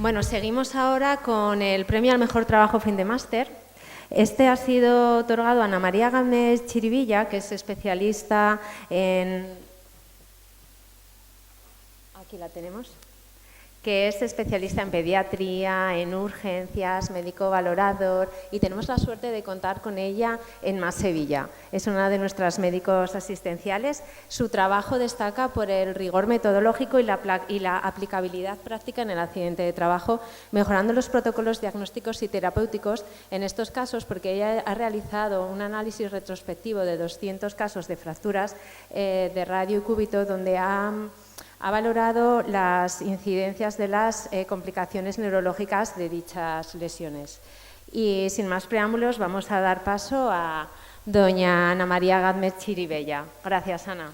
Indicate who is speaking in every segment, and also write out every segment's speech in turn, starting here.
Speaker 1: Bueno, seguimos ahora con el premio al mejor trabajo fin de máster. Este ha sido otorgado a Ana María Gámez Chirivilla, que es especialista en... Aquí la tenemos. Que es especialista en pediatría, en urgencias, médico valorador, y tenemos la suerte de contar con ella en Más Sevilla. Es una de nuestras médicos asistenciales. Su trabajo destaca por el rigor metodológico y la aplicabilidad práctica en el accidente de trabajo, mejorando los protocolos diagnósticos y terapéuticos en estos casos, porque ella ha realizado un análisis retrospectivo de 200 casos de fracturas de radio y cúbito, donde ha valorado las incidencias de las complicaciones neurológicas de dichas lesiones. Y sin más preámbulos, vamos a dar paso a doña Ana María Gámez Chirivella. Gracias, Ana.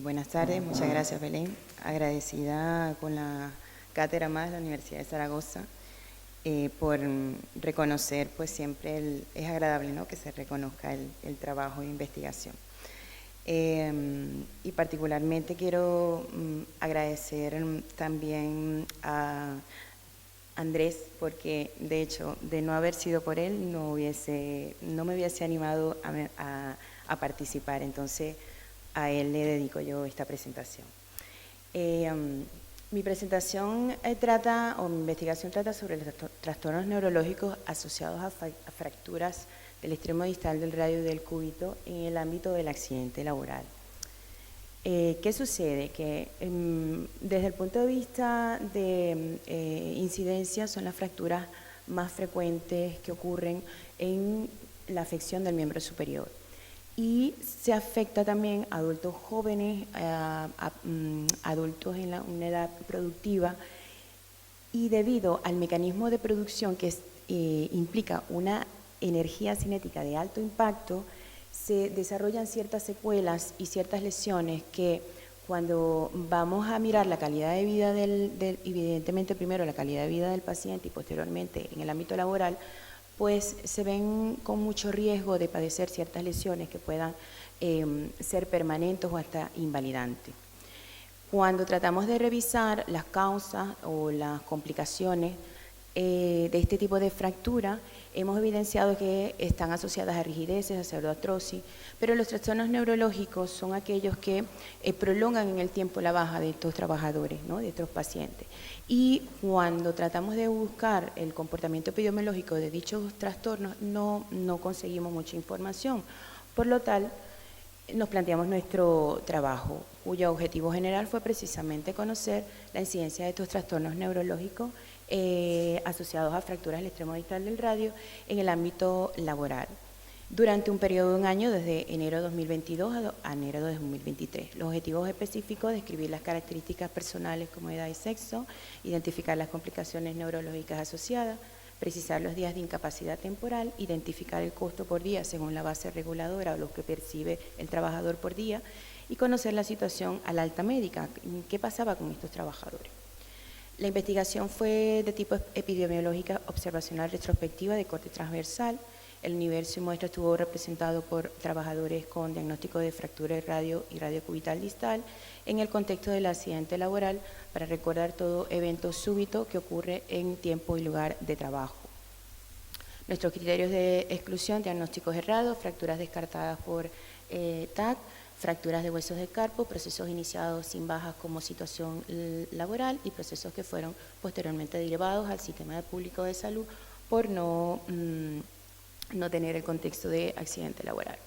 Speaker 2: Buenas tardes, muchas gracias, Belén. Agradecida con la Cátedra Más de la Universidad de Zaragoza. Por reconocer, pues siempre es agradable, ¿no?, que se reconozca el trabajo de investigación. Y particularmente quiero agradecer también a Andrés, porque de hecho, de no haber sido por él, no me hubiese animado a participar. Entonces, a él le dedico yo esta presentación. Mi presentación mi investigación trata sobre los trastornos neurológicos asociados a fracturas del extremo distal del radio del cúbito en el ámbito del accidente laboral. ¿Qué sucede? Que desde el punto de vista de incidencia son las fracturas más frecuentes que ocurren en la afección del miembro superior. Y se afecta también a adultos jóvenes, adultos en una edad productiva, y debido al mecanismo de producción que implica una energía cinética de alto impacto, se desarrollan ciertas secuelas y ciertas lesiones que, cuando vamos a mirar la calidad de vida evidentemente primero la calidad de vida del paciente y posteriormente en el ámbito laboral, pues se ven con mucho riesgo de padecer ciertas lesiones que puedan ser permanentes o hasta invalidantes. Cuando tratamos de revisar las causas o las complicaciones de este tipo de fractura, hemos evidenciado que están asociadas a rigideces, a pseudoartrosis, pero los trastornos neurológicos son aquellos que prolongan en el tiempo la baja de estos trabajadores, ¿no?, de estos pacientes. Y cuando tratamos de buscar el comportamiento epidemiológico de dichos trastornos, no conseguimos mucha información. Por lo tal, nos planteamos nuestro trabajo, cuyo objetivo general fue precisamente conocer la incidencia de estos trastornos neurológicos asociados a fracturas del extremo distal del radio en el ámbito laboral, durante un periodo de un año, desde enero de 2022 a enero de 2023. Los objetivos específicos: describir las características personales como edad y sexo, identificar las complicaciones neurológicas asociadas, precisar los días de incapacidad temporal, identificar el costo por día según la base reguladora o lo que percibe el trabajador por día, y conocer la situación al alta médica, qué pasaba con estos trabajadores. La investigación fue de tipo epidemiológica observacional retrospectiva de corte transversal. El universo y muestra estuvo representado por trabajadores con diagnóstico de fractura de radio y radiocubital distal en el contexto del accidente laboral, para recordar todo evento súbito que ocurre en tiempo y lugar de trabajo. Nuestros criterios de exclusión: diagnósticos errados, fracturas descartadas por TAC, fracturas de huesos de carpo, procesos iniciados sin bajas como situación laboral y procesos que fueron posteriormente derivados al sistema público de salud por no tener el contexto de accidente laboral.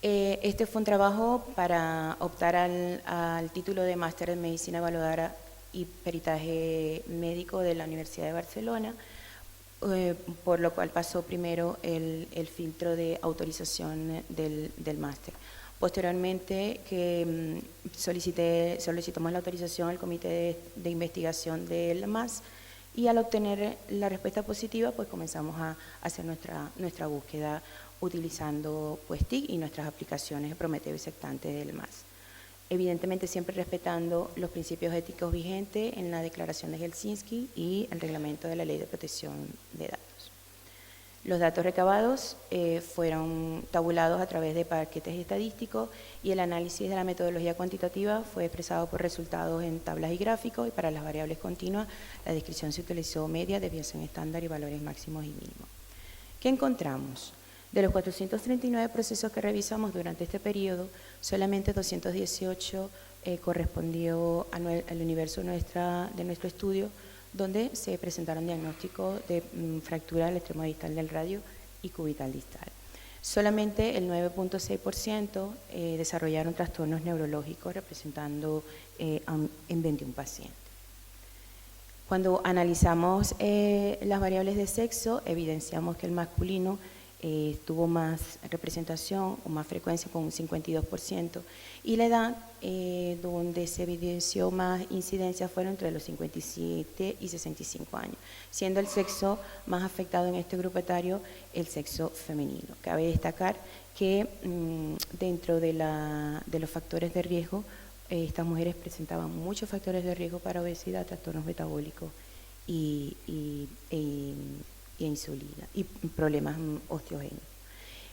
Speaker 2: Este fue un trabajo para optar al título de Máster en Medicina Evaluadora y Peritaje Médico de la Universidad de Barcelona, por lo cual pasó primero el filtro de autorización del máster. Posteriormente, que solicitamos la autorización al Comité de Investigación del MAS, y al obtener la respuesta positiva, pues comenzamos a hacer nuestra búsqueda utilizando pues TIC y nuestras aplicaciones de Prometeo y Sectante del MAS. Evidentemente siempre respetando los principios éticos vigentes en la Declaración de Helsinki y el reglamento de la Ley de Protección de Datos. Los datos recabados fueron tabulados a través de paquetes estadísticos y el análisis de la metodología cuantitativa fue expresado por resultados en tablas y gráficos, y para las variables continuas la descripción se utilizó media, desviación estándar y valores máximos y mínimos. ¿Qué encontramos? De los 439 procesos que revisamos durante este periodo, solamente 218 correspondió al universo de nuestro estudio, donde se presentaron diagnósticos de fractura del extremo distal del radio y cubital distal. Solamente el 9.6% desarrollaron trastornos neurológicos, representando en 21 pacientes. Cuando analizamos las variables de sexo, evidenciamos que el masculino tuvo más representación o más frecuencia con un 52%, y la edad donde se evidenció más incidencia fueron entre los 57 y 65 años, siendo el sexo más afectado en este grupo etario el sexo femenino. Cabe destacar que dentro de los factores de riesgo, estas mujeres presentaban muchos factores de riesgo para obesidad, trastornos metabólicos y insulina y problemas osteogénicos.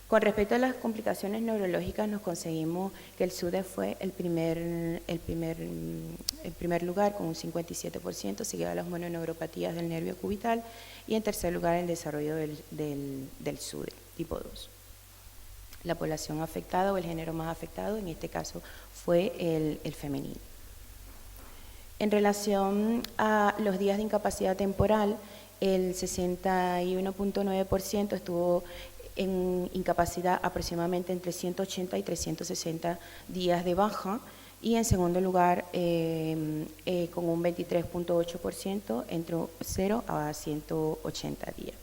Speaker 2: Con respecto a las complicaciones neurológicas, nos conseguimos que el SUDEP fue el primer lugar con un 57%, seguido a las mononeuropatías del nervio cubital, y en tercer lugar el desarrollo del SUDEP tipo 2. La población afectada o el género más afectado en este caso fue el femenino. En relación a los días de incapacidad temporal, el 61.9% estuvo en incapacidad aproximadamente entre 180 y 360 días de baja, y en segundo lugar con un 23.8% entre 0 a 180 días.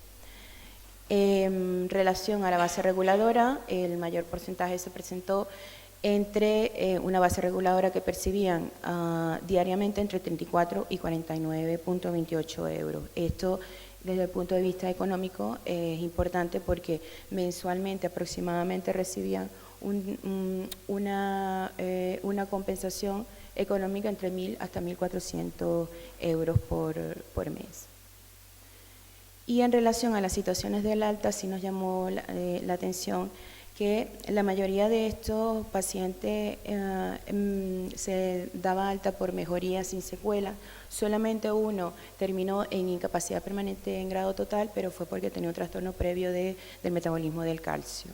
Speaker 2: En relación a la base reguladora, el mayor porcentaje se presentó entre una base reguladora que percibían diariamente entre 34 y 49.28 euros. Esto, desde el punto de vista económico, es importante porque mensualmente aproximadamente recibían una compensación económica entre 1.000 hasta 1.400 euros por mes. Y en relación a las situaciones del alta, sí nos llamó la atención que la mayoría de estos pacientes se daba alta por mejoría sin secuela. Solamente uno terminó en incapacidad permanente en grado total, pero fue porque tenía un trastorno previo del metabolismo del calcio.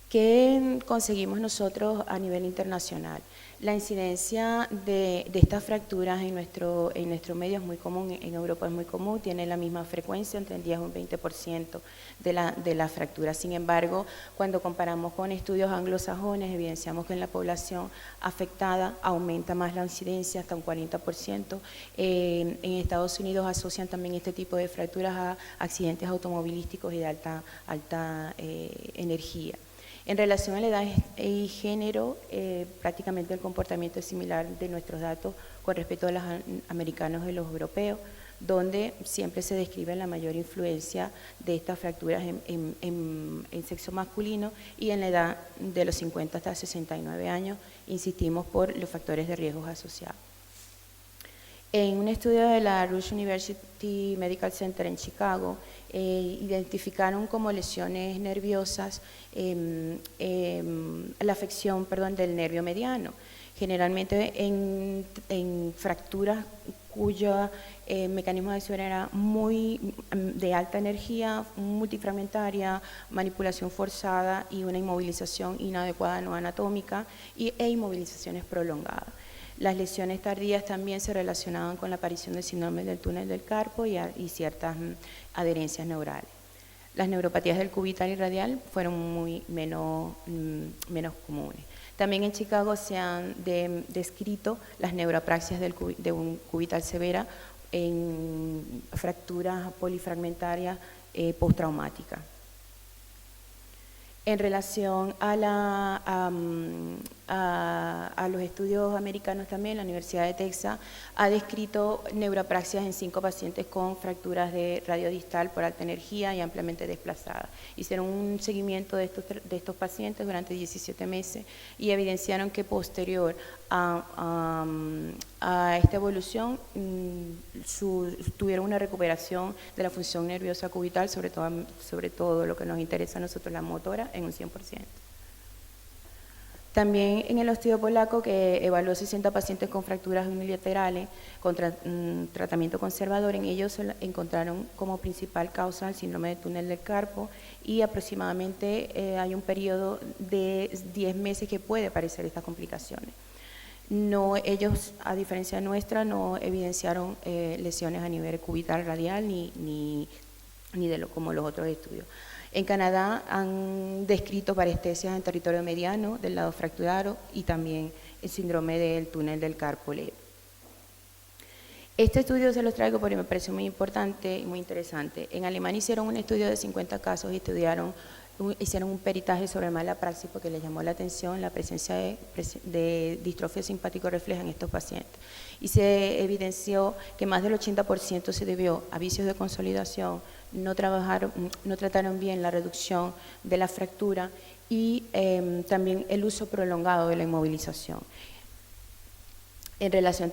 Speaker 2: ¿Qué conseguimos nosotros a nivel internacional? La incidencia de estas fracturas en nuestro medio es muy común, en Europa es muy común, tiene la misma frecuencia, entre el 10 y un 20% de las fracturas. Sin embargo, cuando comparamos con estudios anglosajones, evidenciamos que en la población afectada aumenta más la incidencia, hasta un 40%. En Estados Unidos asocian también este tipo de fracturas a accidentes automovilísticos y de alta energía. En relación a la edad y género, prácticamente el comportamiento es similar de nuestros datos con respecto a los americanos y los europeos, donde siempre se describe la mayor influencia de estas fracturas en sexo masculino, y en la edad de los 50 hasta 69 años, insistimos por los factores de riesgos asociados. En un estudio de la Rush University Medical Center en Chicago, identificaron como lesiones nerviosas la afección del nervio mediano, generalmente en fracturas cuyo mecanismo de acción era muy de alta energía, multifragmentaria, manipulación forzada y una inmovilización inadecuada no anatómica e inmovilizaciones prolongadas. Las lesiones tardías también se relacionaban con la aparición del síndrome del túnel del carpo y ciertas adherencias neurales. Las neuropatías del cubital y radial fueron menos comunes. También en Chicago se han descrito las neuropraxias de un cubital severa en fracturas polifragmentarias postraumáticas. En relación a a los estudios americanos también, la Universidad de Texas ha descrito neuroapraxias en 5 pacientes con fracturas de radio distal por alta energía y ampliamente desplazadas. Hicieron un seguimiento de estos pacientes durante 17 meses y evidenciaron que posterior a esta evolución tuvieron una recuperación de la función nerviosa cubital, sobre todo lo que nos interesa a nosotros, la motora, en un 100%. También en el estudio polaco, que evaluó 60 pacientes con fracturas unilaterales con tratamiento conservador, en ellos encontraron como principal causa el síndrome de túnel del carpo y aproximadamente hay un periodo de 10 meses que puede aparecer estas complicaciones. No, ellos, a diferencia nuestra, no evidenciaron lesiones a nivel cubital radial ni como los otros estudios. En Canadá han descrito parestesias en territorio mediano del lado fracturado y también el síndrome del túnel del carpo leve. Este estudio se los traigo porque me parece muy importante y muy interesante. En Alemania hicieron un estudio de 50 casos y hicieron un peritaje sobre mala praxis porque les llamó la atención la presencia de distrofia simpático refleja en estos pacientes. Y se evidenció que más del 80% se debió a vicios de consolidación, no trataron bien la reducción de la fractura y también el uso prolongado de la inmovilización. En relación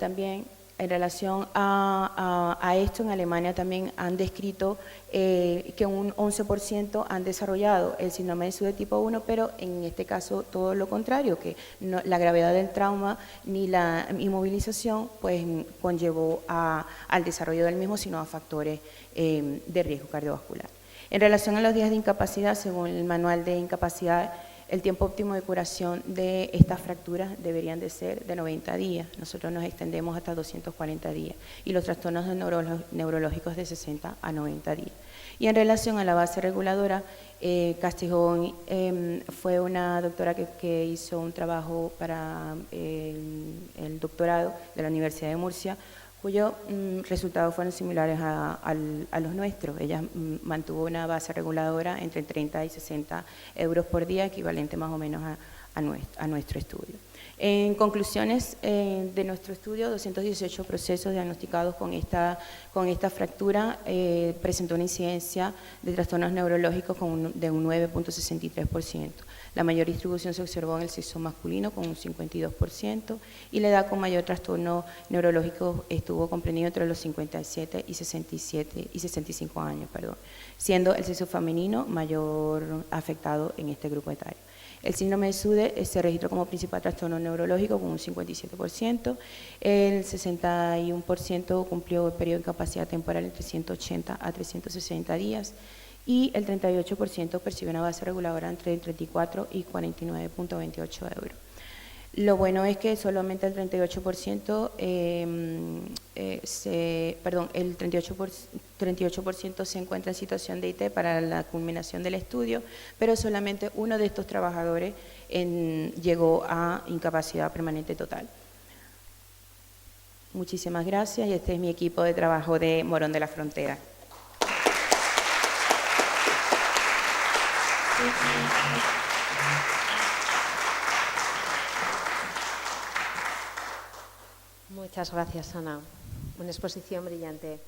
Speaker 2: a esto, en Alemania también han descrito que un 11% han desarrollado el síndrome de SUDEP tipo 1, pero en este caso todo lo contrario, que la gravedad del trauma ni la inmovilización pues conllevó al desarrollo del mismo, sino a factores de riesgo cardiovascular. En relación a los días de incapacidad, según el manual de incapacidad, el tiempo óptimo de curación de estas fracturas deberían de ser de 90 días. Nosotros nos extendemos hasta 240 días y los trastornos neurológicos de 60 a 90 días. Y en relación a la base reguladora, Castijón fue una doctora que hizo un trabajo para el doctorado de la Universidad de Murcia, cuyos resultados fueron similares a los nuestros. Ella mantuvo una base reguladora entre 30 y 60 euros por día, equivalente más o menos a nuestro estudio. En conclusiones de nuestro estudio, 218 procesos diagnosticados con esta fractura presentó una incidencia de trastornos neurológicos de un 9.63%. La mayor distribución se observó en el sexo masculino con un 52% y la edad con mayor trastorno neurológico estuvo comprendido entre los 57 y 65 años, siendo el sexo femenino mayor afectado en este grupo etario. El síndrome de SUDEP se registró como principal trastorno neurológico con un 57%, el 61% cumplió el periodo de incapacidad temporal entre 180 a 360 días y el 38% percibió una base reguladora entre 34 y 49.28 euros. Lo bueno es que solamente el 38%, el 38% se encuentra en situación de IT para la culminación del estudio, pero solamente uno de estos trabajadores llegó a incapacidad permanente total. Muchísimas gracias y este es mi equipo de trabajo de Morón de la Frontera.
Speaker 1: Muchas gracias, Ana. Una exposición brillante.